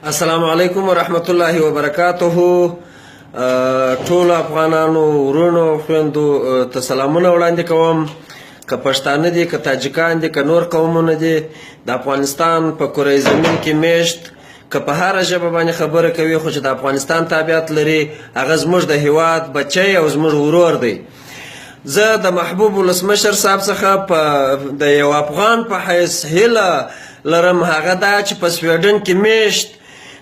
السلام علیکم ورحمت الله وبرکاته. ټول افغانانو ورونو خويندو ته سلامونه وړاندې کوم. که پښتانه دي که تاجکان دي که نور قومونه دي د افغانستان په کره زمین کې میشت که په هره ژبه باندې خبره کوي خو چې د افغانستان تابعیت لري هغه زموږ د هیواد بچی او زموږ ورور دی. زه د محبوب ولسمشره صاحب څخه د یو افغان په حیث هیله لرم هغه دا چې په سویډن کې میشت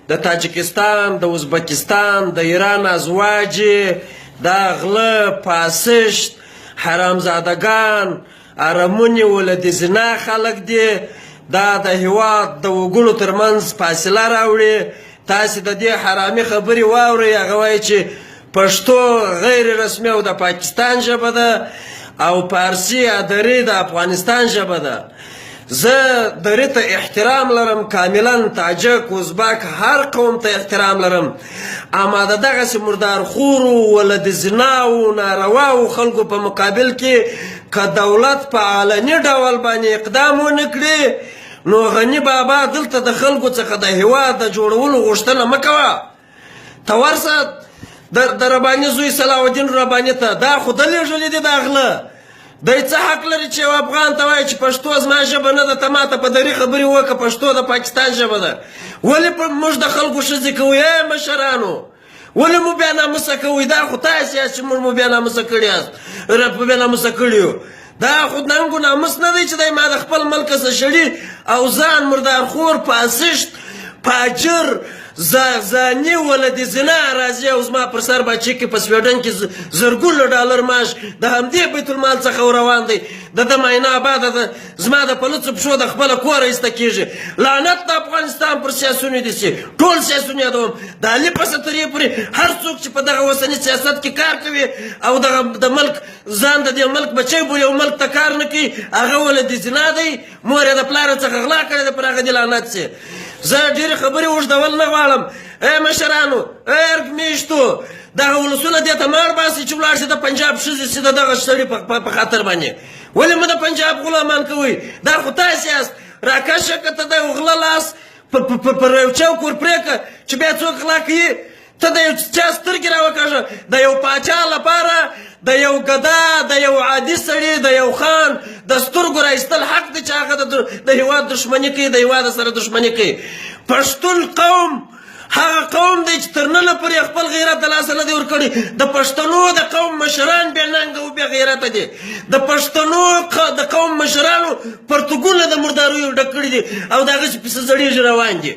د تاجکستان د ازبکستان د ایران ازواجې دا غله پاسشت حرامزادگان ارمونی ولد زنا خلق دی دا د هیواد د وګړو ترمنځ فاصله راوړي. تاسې د دې حرامي خبرې واورئ. هغه وایي چې پښتو غیر رسمي او د پاکستان ژبه ده او پارسي ادري د افغانستان ژبه ده. زه درې ته احترام لرم کاملا تاجک ازبک هر قوم ته احترام لرم اما د دغسې مردارخورو ولد زناو نارواو خلکو په مقابل کې که دولت په علني ډول باندې اقدام ونه کړي نو غني بابا دلته د خلکو څخه د هیواد د جوړولو غوښتنه مه کوه. ته ورسه د رباني زوی صلاح الدین رباني ته دا خو ده لېږلي دي دا غله دی څه حق لري چې یو افغان ته وایي چې پښتو زما ژبه نه ده ته ماته په دري خبرې وکړه پښتو د پاکستان ژبه ده. ولې موږ د خلکو ښځې کوئ مشرانو ولې مو بیا ناموسه کوئ؟ دا خو تاسې یاست چې موږ مو بیا ناموسه کړي یاست په بیا ناموسه کړي یو. دا خو ننګ و ناموس نه دی چې دی ما د خپل ملک څه شړي او ځان مردارخور پاسشت فاجر زاني ولد زنا راځي او زما پر سر بچی کې په سویډن کې زرګونه ډالر معاش د همدې بیت المال څخه روان دی. د معینه آباد زما د پلوڅو پښو د خپله کوره ایسته کېږي. لعنت د افغانستان پر سیاسونو دي چې ټول سیاسونه یادوم د علي په سترې پورې هر څوک چې په دغه اوسني سیاست کې کار کوي او د ملک ځان د دې ملک بچی بولي او ملک ته کار نه کوي هغه ولد زنا دی مور یې د پلار څخه غلا کړې ده پر هغه دې لعنت سي. زه ډېرې خبرې اوږدول نه غواړم. ای مشرانو ارګ میشتو دغه ولسونه دې ته مار باسي چې ولاړ شي د پنجاب ښځې سي د دغه سړي په خاطر باندې ولې مو د پنجاب غلامان کوئ؟ دا خو تاسې یاست راکشه که ته د یو غله لاس پر یو چوک ور پرېکړه چې بیا څوک غلا کوي ته د یو چا سترګې راوکاږه. د یو پاچا لپاره د یو ګدا د یو عادي سړي د یو خان د سترګو راایستل حق دی چې هغه د هیواد دښمني کوي د هیواد سره دښمني کوي. پښتون قوم هغه قوم دی چې تر ننه پورې خپل غیرت د لاسه نه دی ورکړی. د پښتنو د قوم مشران بې ننګه او بې غیرته دي. د پښتنو د قوم مشرانو پرتګونه د مرداریو ډک کړي دي او د هغسې پسې زړېږي روان دي.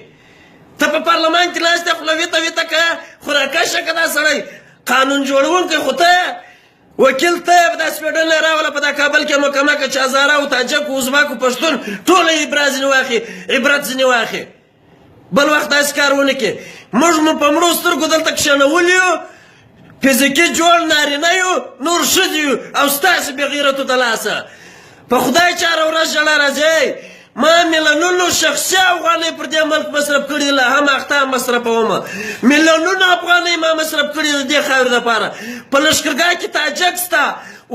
ته په پارلمان کې ناست یې خوله ویته ویته که خو راکشه که دا سړی قانون جوړونکی خو ته وکیل ته یې دا سویډن نه راوله په دا کابل کې محکمه که چې هزاره او تاجک او ازبک او پښتون ټوله عبرت ځینې واخلي بل وخت داسې کار ونه کړي. موږ مو په مړو سترګو دلته کښېنولي یو فزیکي جوړ نارینه یو نور ښځې یو او ستاسې بې غیرتو د لاسه په خدای چې هره ورځ ژړا راځي. ما میلیونونو شخصي افغانۍ پر دې ملک مصرف کړي له هم اخته مصرفومه میلیونونه افغانۍ ما مصرف کړي د دې خاورې دپاره. په لښکرګاه کې تاجک سته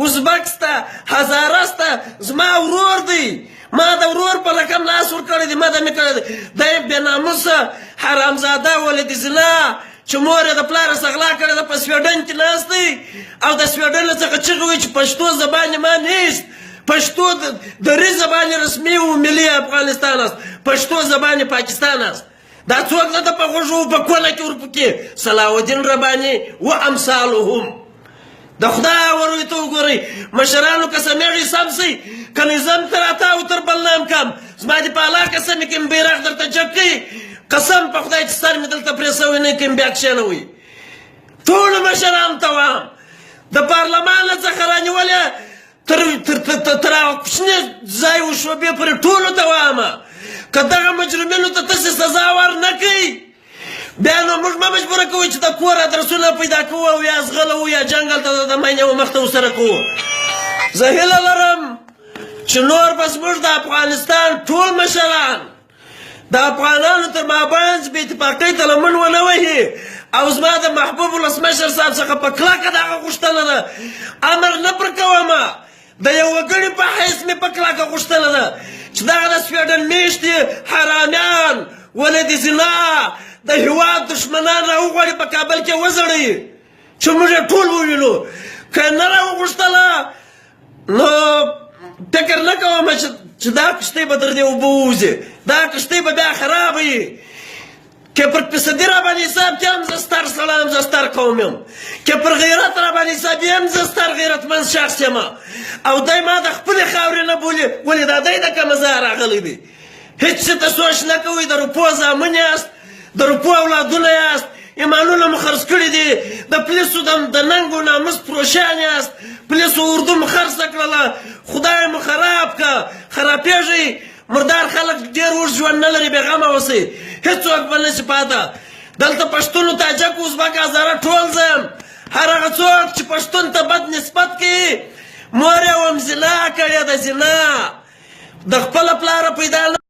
ازبک سته هزاره سته زما ورور دی ما د ورور په رقم لاس ورکړی دی ما د مې کړی دی دی بې ناموسه حرامزاده ولد زنا چې مور یې د پلاره څخه غلا کړې ده په سویډن کې ناست دی او د سویډن څخه چغې وایي چې پښتو زبان ما نیست پښتو دري زبان رسمي و ملي افغانستان است پښتو زبان پاکستان است. دا څوک نه ده په غوږو په کونه کې ورپکې صلاح الدین رباني و امثالهم. د خدای وروي ته وګورئ مشرانو که سمیږي سم سئ که نظام تر اته او تر بل نام کم زما دې په الله قسم کې م بیرغ درته جګ کوي قسم په خدای چې سر مې دلته پرې سوی نه کړي م بیا کښېنوئ. ټولو مشرانو ته وایم د پارلمان څخه رانیولې تر هغه کوچني ځای و شعبې پورې ټولو ته وایم که دغه مجرمینو ته تاسې سزا ور نه کوئ بیا نو موږ مه مجبوره کوئ چې د کور ادرسونه پیدا کوو او یا ځغلوو یا جنګل ته د مینې و مخته ورسره کوو. زه هیله لرم چې نور به زموږ د افغانستان ټول مشران د افغانانو تر مابینځ بې اتفاقۍ ته لمن ونه وهي او زما د محبوب ولسمشر صاحب څخه په کلکه د هغه غوښتنه ده امر نه پر کومه د یو وګړي په حیث مې په کلکه غوښتنه ده چې دغه د سویډن میشتې حرامیان ولې د زنا د هېواد دښمنان راوغواړي په کابل کې وځړوي چې موږ یې ټول ووینو که یې نه راوغوښتله نو فکر نه کوم چې دا کښتۍ به در دې اوبه ووځي دا کښتۍ به بیا خرابه وي که پر فیصدي راباندې حساب کړم زه ستر سړی یم زه ستر قوم یم که پر غیرت راباندې حساب یم زه ستر غیرتمند شخص یم او دی ما د خپلې خاورې نه بولي ولې دا دی د کومه ځایه راغلی دی هېڅ څه ته سوچ نه کوئ د روپو زامن یاست د روپو اولادونه یاست ایمانونه مو خرڅ کړي دي د پولیسو د ننګ و ناموس پروشیان یاست پولیسو اردو مو خرڅه کړله خدای مو خراب که خرابېږئ مردار خلک ډېر اوږد ژوند نه لري بېغمه اوسئ هېڅوک به نشي پاته دلته پښتون تاجک ازبک هزاره ټول زه یم هر هغه څوک چې پښتون ته بد نسبت کوي مور یې وم زنا کړې ده زنا د خپله پلاره پیدا نه